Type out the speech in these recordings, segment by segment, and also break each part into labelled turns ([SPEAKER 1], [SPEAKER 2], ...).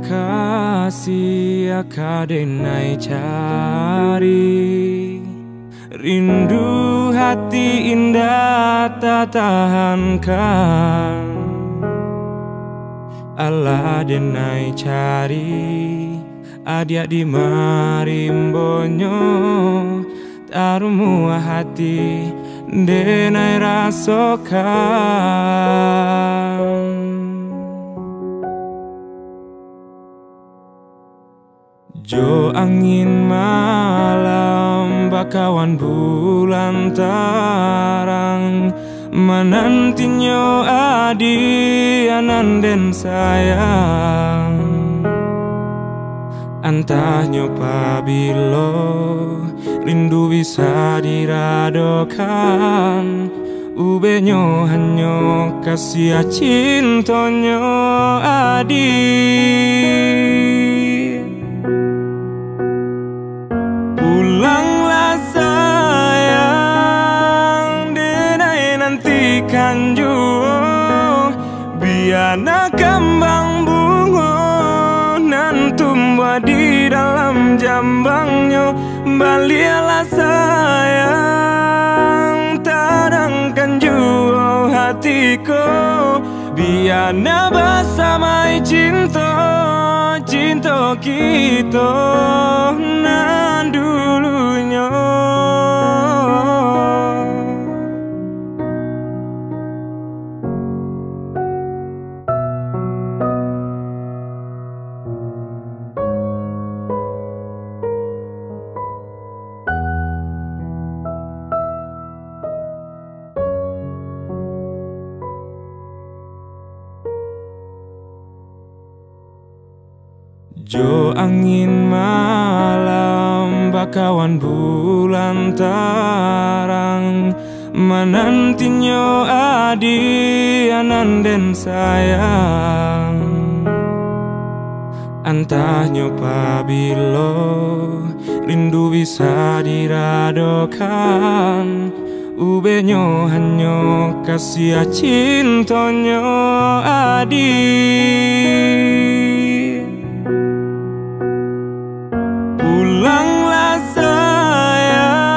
[SPEAKER 1] kasih akadenai cari, rindu hati indah tak tahankan. Allah denai cari, adia di marimbonyo, tarumu hati denai rasokan. Jo angin malam bakawan bulan tarang, menantinya adi ananden sayang. Antahnya pabilo rindu bisa diradokan, ubenyo hanyo kasih cintonyo adi. Pulanglah sayang, denai nantikan jua, biarlah kembang bunga nan tumbuh di dalam jambangnya. Balialah sayang, tadangkan jua hatiku, biarlah bersamai cinta, cinta kita nan dulunya. Jo angin malam bakawan bulan tarang, menantinya adi ananden sayang. Antahnya pabilo rindu bisa diradokan, ubenyo hanyo kasih cintonyo adi. Pulanglah sayang,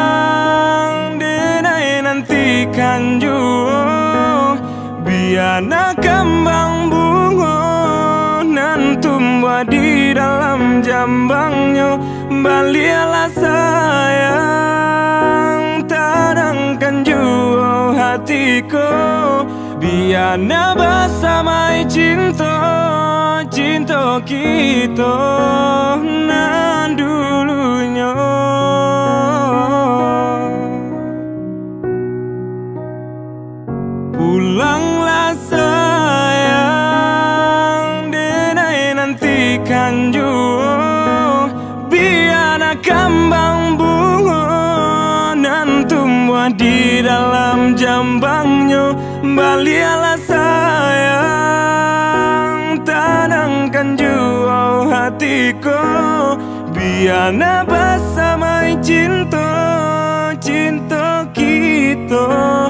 [SPEAKER 1] denai nantikan jua, biarlah kembang bunga nan tumbuh di dalam jambangnya. Balialah sayang, tadangkan jua hatiku, biarlah bersamai cinta, cinta kita nan dulunya. Pulanglah sayang, denai nantikan jua, biarlah kembang bunga nan tumbuh di dalam jambangnya. Balialah sayang, tadangkan jua hatiku, biarlah bersamai cinta, cinta kita.